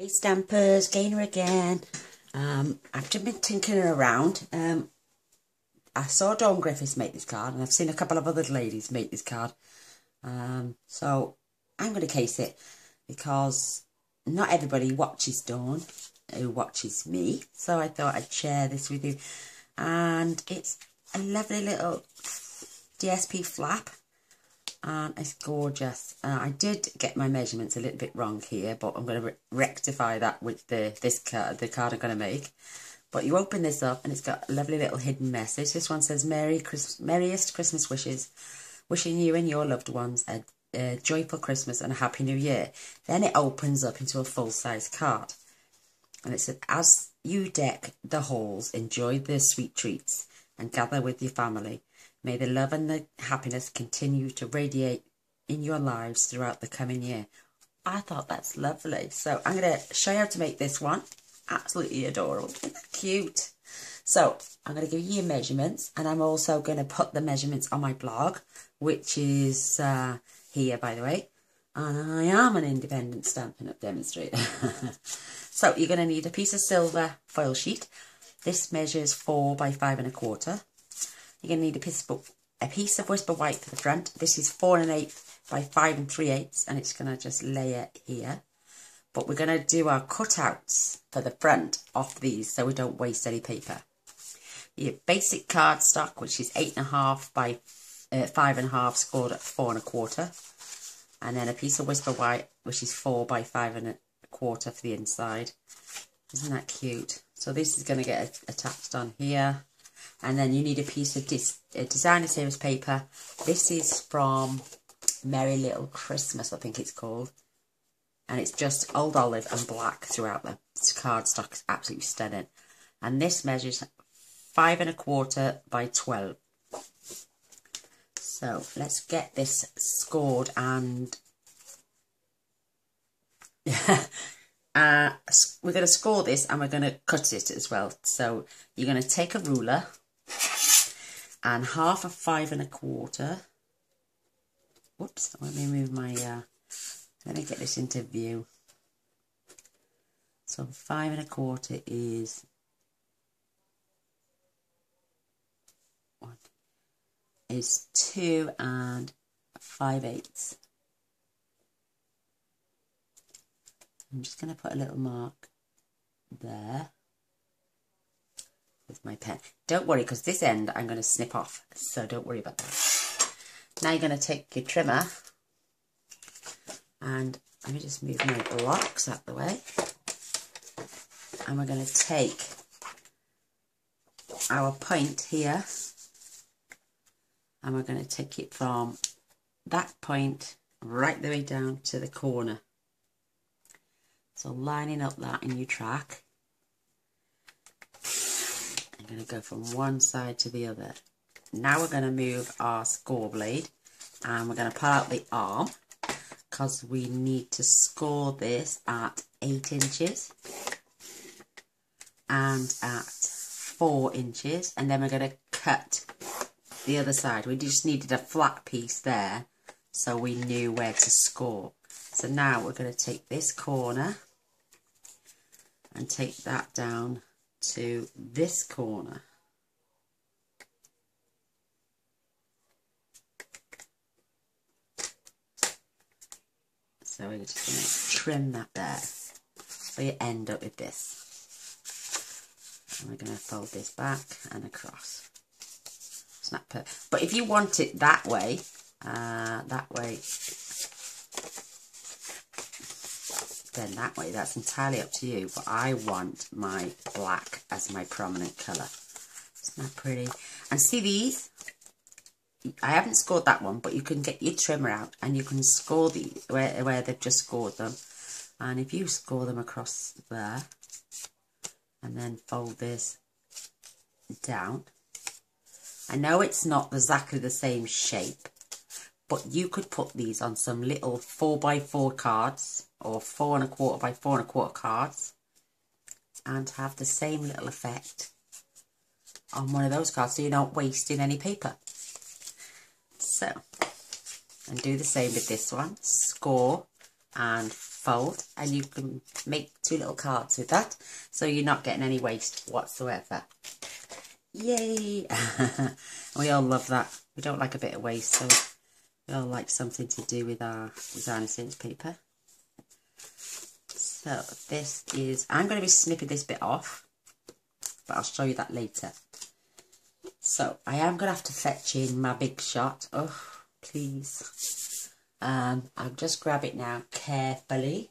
Hey Stampers, Gainer again. I've just been tinkering around. I saw Dawn Griffiths make this card and I've seen a couple of other ladies make this card. So I'm going to case it because not everybody watches Dawn who watches me. So I thought I'd share this with you. And it's a lovely little DSP flap. And it's gorgeous. I did get my measurements a little bit wrong here, but I'm going to rectify that with the card I'm going to make. But you open this up and it's got a lovely little hidden message. This one says, Merriest Christmas wishes, wishing you and your loved ones a joyful Christmas and a happy new year. Then it opens up into a full-size card. And it says, as you deck the halls, enjoy the sweet treats and gather with your family. May the love and the happiness continue to radiate in your lives throughout the coming year. I thought that's lovely. So I'm going to show you how to make this one. Absolutely adorable. Isn't that cute? So I'm going to give you your measurements. And I'm also going to put the measurements on my blog, which is here, by the way. And I am an independent Stampin' Up demonstrator. So you're going to need a piece of silver foil sheet. This measures 4 by 5 1/4. You're going to need a piece of Whisper White for the front. This is 4 1/8 by 5 3/8, and it's going to just layer here. But we're going to do our cutouts for the front off these so we don't waste any paper. Your basic cardstock, which is 8.5 by 5.5, scored at 4 1/4. And then a piece of Whisper White, which is 4 by 5 1/4 for the inside. Isn't that cute? So this is going to get attached on here. And then you need a piece of designer series paper. This is from Merry Little Christmas, I think it's called. And it's just old olive and black throughout the cardstock. It's absolutely stunning. And this measures 5 1/4 by 12. So let's get this scored and we're going to score this and we're going to cut it as well. So you're going to take a ruler and half of 5 1/4. Whoops, let me move my, let me get this into view. So 5 1/4 is 2 5/8. I'm just going to put a little mark there with my pen. Don't worry, because this end I'm going to snip off, so don't worry about that. Now you're going to take your trimmer, and let me just move my blocks out the way. And we're going to take our point here, and we're going to take it from that point right the way down to the corner. So lining up that in your track, I'm going to go from one side to the other. Now we're going to move our score blade and we're going to pull out the arm because we need to score this at 8 inches and at 4 inches, and then we're going to cut the other side. We just needed a flat piece there so we knew where to score. So now we're going to take this corner and take that down to this corner. So we're just going to trim that there. So you end up with this. And we're going to fold this back and across. Snap it. But if you want it that way, then that way, that's entirely up to you. But I want my black as my prominent colour. Isn't that pretty? And see these? I haven't scored that one, but you can get your trimmer out and you can score these where they've just scored them. And if you score them across there and then fold this down, I know it's not exactly the same shape, but you could put these on some little 4x4 cards or 4 1/4 by 4 1/4 cards and have the same little effect on one of those cards so you're not wasting any paper. So, and do the same with this one. Score and fold, and you can make 2 little cards with that, so you're not getting any waste whatsoever. Yay! We all love that. We don't like a bit of waste, so we all like something to do with our designer series paper. So this is, I'm going to be snipping this bit off, but I'll show you that later. So I am going to have to fetch in my big shot. Oh, please. I'll just grab it now carefully.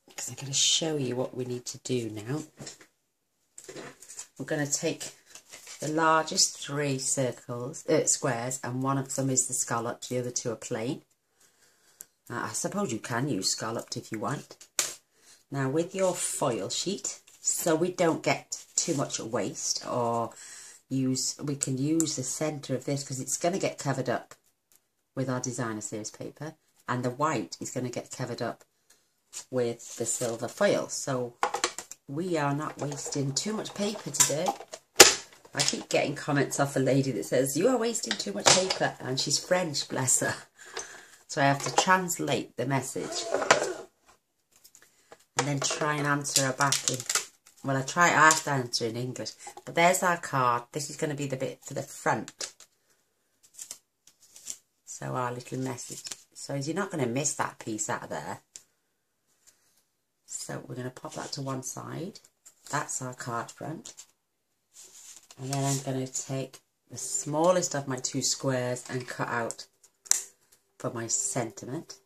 Because I'm going to show you what we need to do now. We're going to take the largest 3 squares, and one of them is the scalloped, the other 2 are plain. I suppose you can use scalloped if you want. Now with your foil sheet, so we don't get too much waste, or we can use the centre of this because it's going to get covered up with our designer series paper, and the white is going to get covered up with the silver foil. So we are not wasting too much paper today. I keep getting comments off a lady that says, you are wasting too much paper, and she's French, bless her. So I have to translate the message and then try and answer her back in, well, I have to answer in English. But there's our card. This is going to be the bit for the front. So our little message. So you're not going to miss that piece out of there. So we're going to pop that to one side. That's our card front. And then I'm going to take the smallest of my 2 squares and cut out for my sentiment.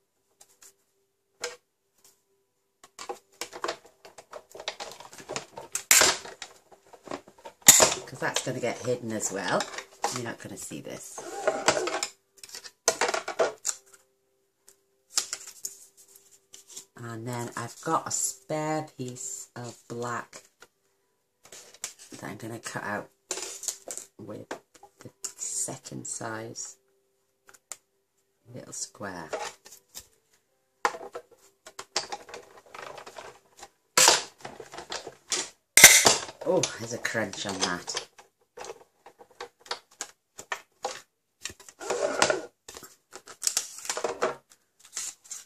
Because that's going to get hidden as well. You're not going to see this. And then I've got a spare piece of black that I'm going to cut out with the second size little square. Oh, there's a crunch on that.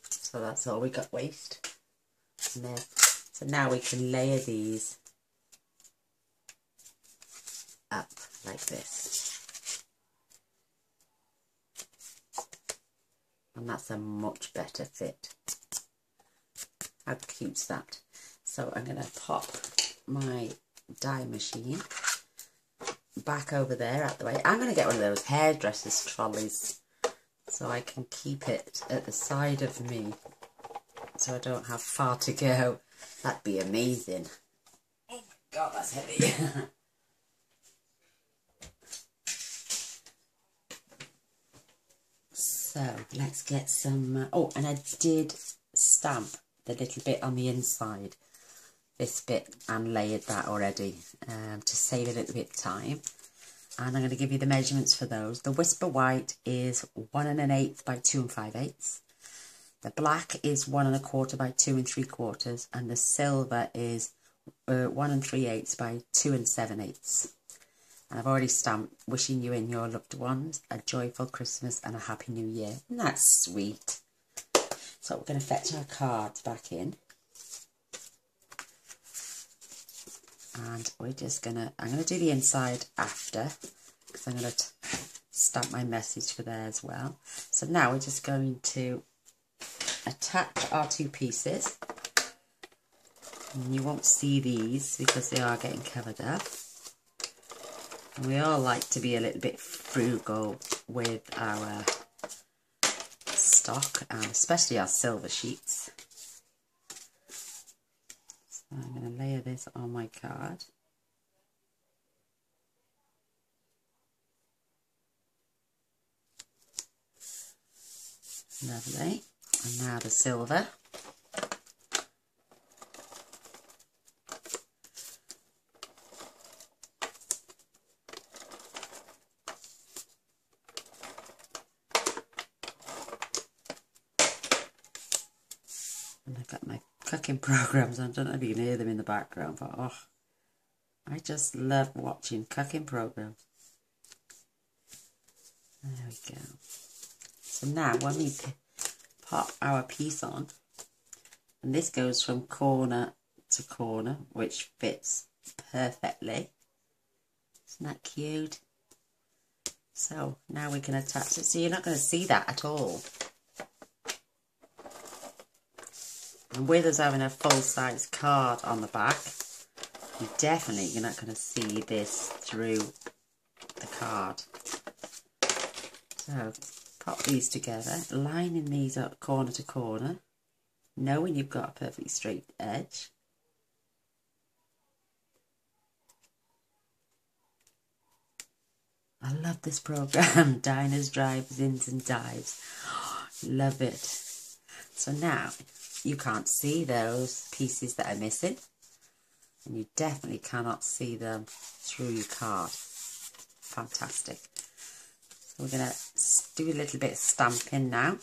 So that's all we got waste. And then, so now we can layer these up like this. And that's a much better fit. How cute's that? So I'm going to pop my die machine back over there out the way. I'm going to get one of those hairdresser's trolleys so I can keep it at the side of me so I don't have far to go. That'd be amazing. Oh my god, that's heavy. So let's get some, oh, and I did stamp the little bit on the inside, this bit, and layered that already to save a little bit of time. And I'm going to give you the measurements for those. The Whisper White is 1 1/8 by 2 5/8. The black is 1 1/4 by 2 3/4, and the silver is 1 3/8 by 2 7/8. And I've already stamped, wishing you and your loved ones a joyful Christmas and a happy new year. And that's sweet. So we're going to fetch our cards back in. And we're just going to, I'm going to do the inside after, because I'm going to stamp my message for there as well. So now we're just going to attach our 2 pieces. And you won't see these because they are getting covered up. And we all like to be a little bit frugal with our stock, and especially our silver sheets. So I'm going to layer this on my card. Lovely. And now the silver. And I've got my cooking programs. I don't know if you can hear them in the background, but oh, I just love watching cooking programs. There we go. So now when we pop our piece on, and this goes from corner to corner, which fits perfectly. Isn't that cute? So now we can attach it. So you're not going to see that at all. And with us having a full-size card on the back, you're not going to see this through the card. So pop these together, lining these up corner to corner, knowing you've got a perfectly straight edge. I love this program, Diners, Drives, Ins and Dives. Love it. So now you can't see those pieces that are missing, and you definitely cannot see them through your card. Fantastic. So we're going to do a little bit of stamping now.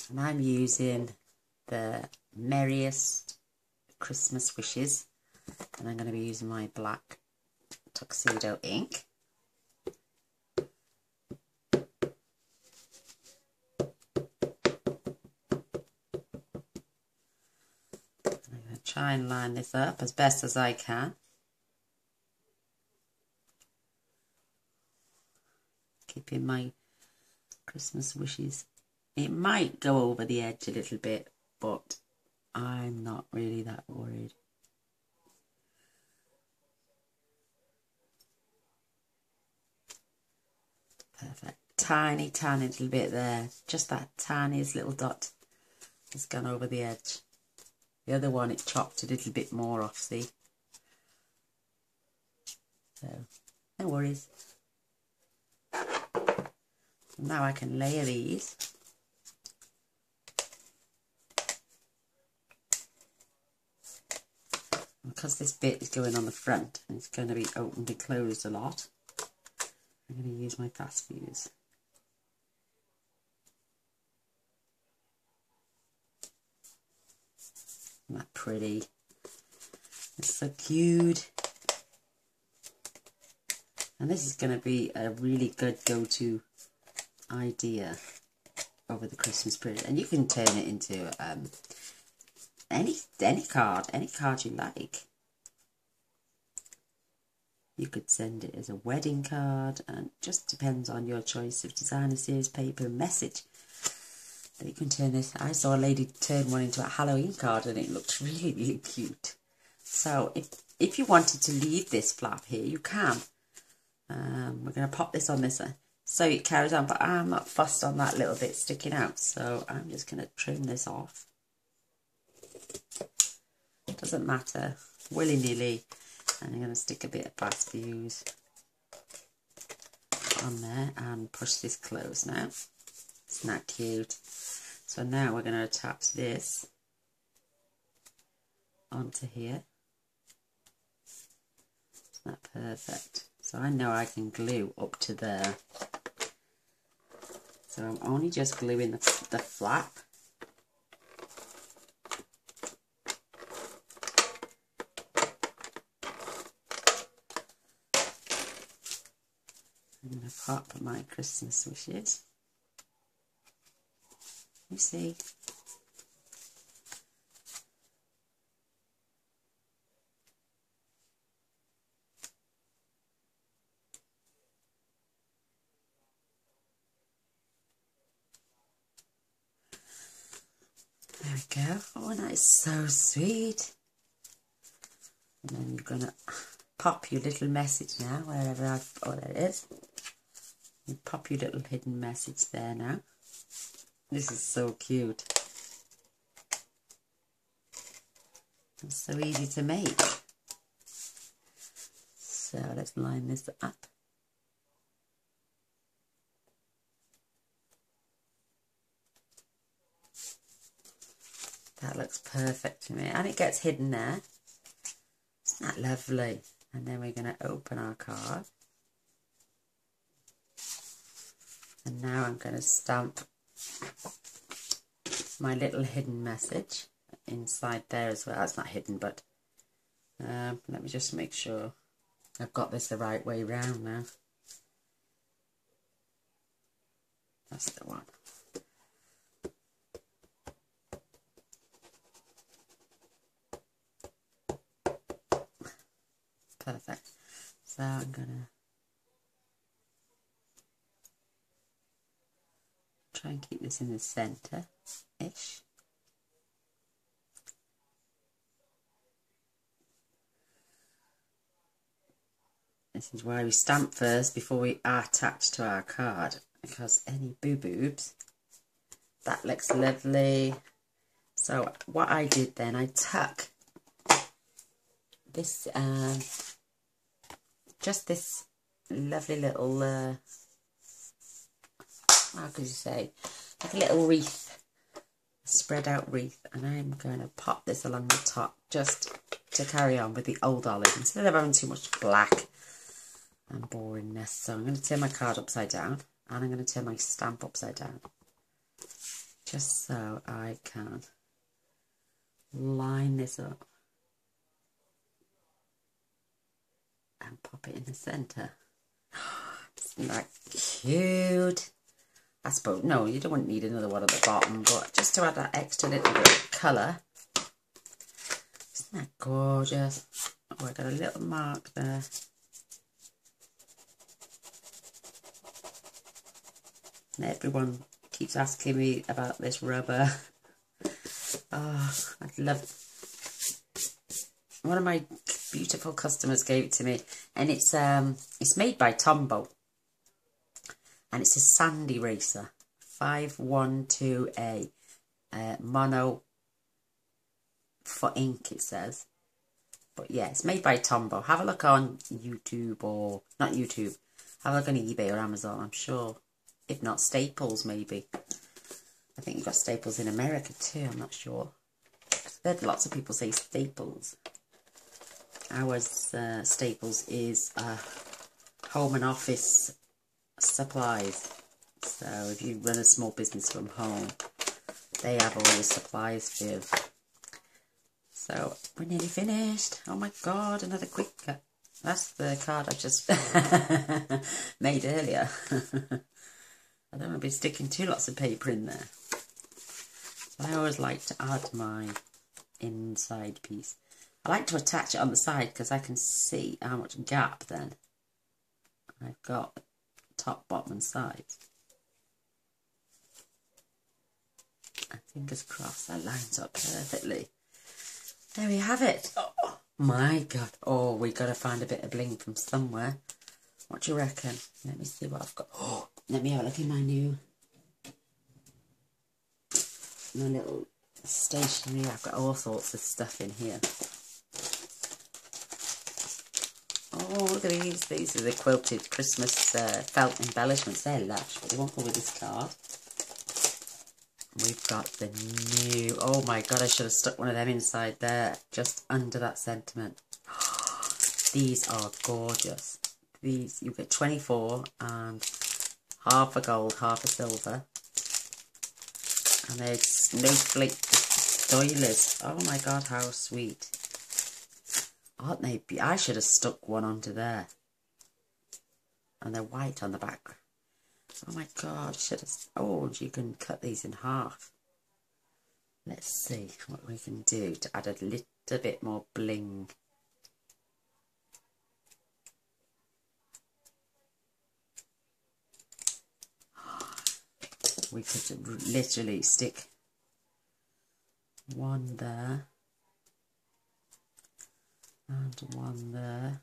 And I'm using the Merriest Christmas Wishes, and I'm going to be using my black tuxedo ink. I'm going to try and line this up as best as I can. Keeping my Christmas wishes. It might go over the edge a little bit, but I'm not really that worried. Perfect. Tiny little bit there. Just that tiniest little dot has gone over the edge. The other one, it chopped a little bit more off, see? So, no worries. Now I can layer these. Because this bit is going on the front and it's going to be opened and closed a lot, I'm going to use my fast fuse. Isn't that pretty? It's so cute. And this is going to be a really good go-to idea over the Christmas period. And you can turn it into any card you like. You could send it as a wedding card, and it just depends on your choice of designer, series, paper, and message. But you can turn it. I saw a lady turn one into a Halloween card, and it looked really, really cute. So if you wanted to leave this flap here, you can. We're going to pop this on this so it carries on, but I'm not fussed on that little bit sticking out, so I'm just going to trim this off. Doesn't matter, willy-nilly. And I'm going to stick a bit of fast fuse on there and push this close now. Isn't that cute? So now we're going to attach this onto here. Isn't that perfect? So I know I can glue up to there. So I'm only just gluing the flap. I'm going to pop my Christmas wishes. You see? There we go. Oh, that is so sweet. And then you're going to pop your little message now, wherever oh, there it is. You pop your little hidden message there now. This is so cute. It's so easy to make. So let's line this up. That looks perfect to me. And it gets hidden there. Isn't that lovely? And then we're going to open our card. And now I'm going to stamp my little hidden message inside there as well. It's not hidden, but let me just make sure I've got this the right way round now. That's the one. Perfect. So I'm gonna try and keep this in the centre-ish. This is why we stamp first before we attach to our card, because any boo-boobs, that looks lovely. So what I did then, I tuck this, just this lovely little, how could you say, like a little wreath, spread out wreath, and I'm going to pop this along the top just to carry on with the old olive instead of having too much black and boringness. So I'm going to turn my card upside down, and I'm going to turn my stamp upside down, just so I can line this up and pop it in the centre. Isn't that cute? I suppose, no, you don't need another one at the bottom, but just to add that extra little bit of colour. Isn't that gorgeous? Oh, I got a little mark there. And everyone keeps asking me about this rubber. Oh, I'd love. One of my beautiful customers gave it to me, and it's made by Tombow, and it's a sand eraser, 512A, mono for ink it says, but yeah, it's made by Tombow. Have a look on YouTube, or not YouTube, have a look on eBay or Amazon, I'm sure. If not, Staples maybe. I think you've got Staples in America too, I'm not sure. I've heard lots of people say Staples. Ours, Staples, is home and office supplies. So if you run a small business from home, they have all the supplies for you. So we're nearly finished. Oh my god, another quick cut. That's the card I just made earlier. I don't want to be sticking too lots of paper in there. So I always like to add my inside piece. I like to attach it on the side because I can see how much gap then I've got top, bottom and sides. And fingers crossed that lines up perfectly. There we have it. Oh my god. Oh, we got to find a bit of bling from somewhere. What do you reckon? Let me see what I've got. Oh, let me have a look in my little stationery. I've got all sorts of stuff in here. Oh, look at these. These are the quilted Christmas felt embellishments. They're lush, but they won't go with this card. We've got the new... Oh my god, I should have stuck one of them inside there, just under that sentiment. These are gorgeous. These, you get 24 and half a gold, half a silver. And they're snowflake doilies. Oh my god, how sweet. Aren't they? I should have stuck one onto there. And they're white on the back. Oh my god, should have... Oh, you can cut these in half. Let's see what we can do to add a little bit more bling. We could literally stick one there and one there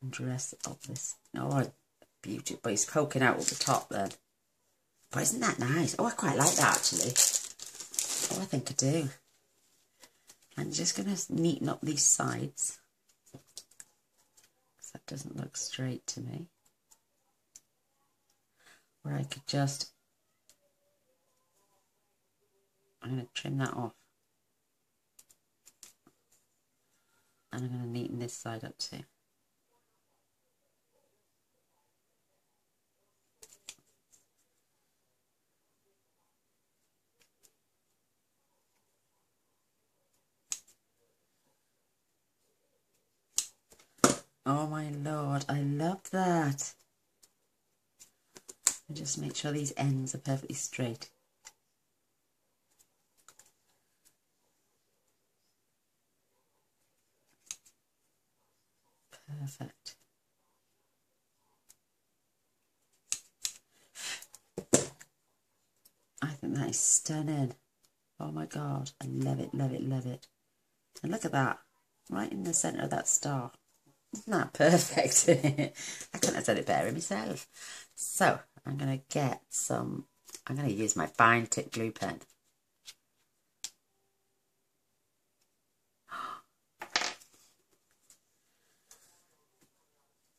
and dress up this. Oh, beautiful! But it's poking out at the top then. But isn't that nice? Oh, I quite like that actually. Oh, I think I do. I'm just going to neaten up these sides because that doesn't look straight to me. Where I could just, I'm going to trim that off. And I'm going to neaten this side up too. Oh my lord, I love that. And just make sure these ends are perfectly straight. Perfect. I think that is stunning. Oh my god, I love it, love it, love it. And look at that, right in the centre of that star. Isn't that perfect? I couldn't have done it better myself. So, I'm going to get some, I'm going to use my fine tip glue pen.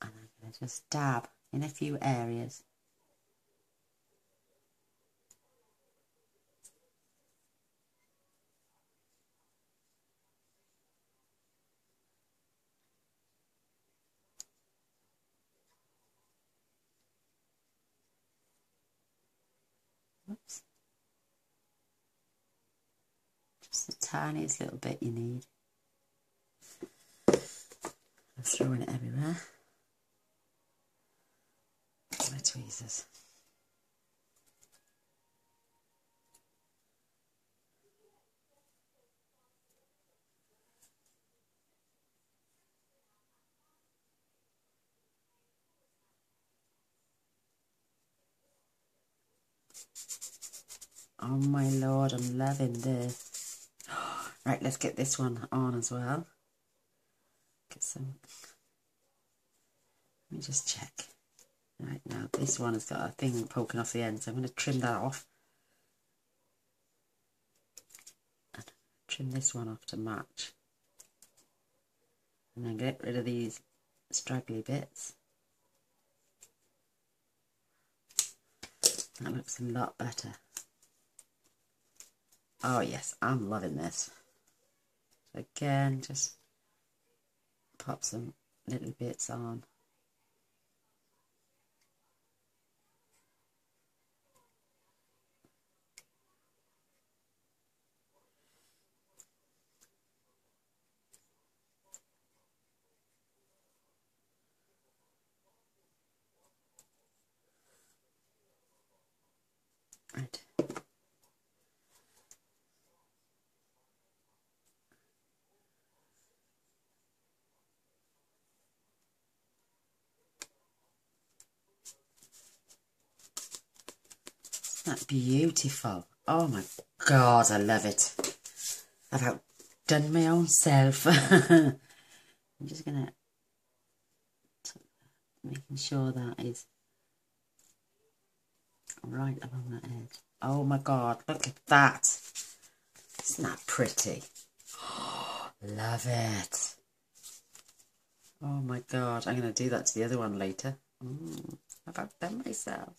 And I'm going to just dab in a few areas. Oops. Just the tiniest little bit you need. I'm throwing it everywhere. My tweezers. Oh my lord, I'm loving this. Right, let's get this one on as well. Get some. Let me just check. Right, now this one has got a thing poking off the end, so I'm going to trim that off. And trim this one off to match. And then get rid of these straggly bits. That looks a lot better. Oh yes, I'm loving this. So again, just pop some little bits on. Right. Isn't that beautiful? Oh my god, I love it. I've outdone my own self. I'm just going to making sure that is right along that edge. Oh my god, look at that. Isn't that pretty? Oh, love it. Oh my god, I'm going to do that to the other one later. I've outdone myself.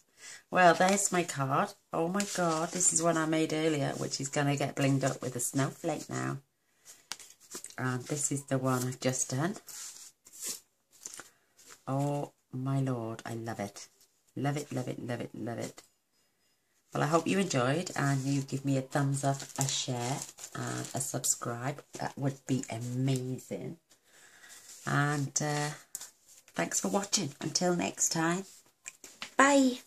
Well, there's my card. Oh my god, this is one I made earlier, which is going to get blinged up with a snowflake now. And this is the one I've just done. Oh my lord, I love it. Love it, love it, love it, love it. Well, I hope you enjoyed, and you give me a thumbs up, a share, and a subscribe. That would be amazing. And thanks for watching. Until next time. Bye.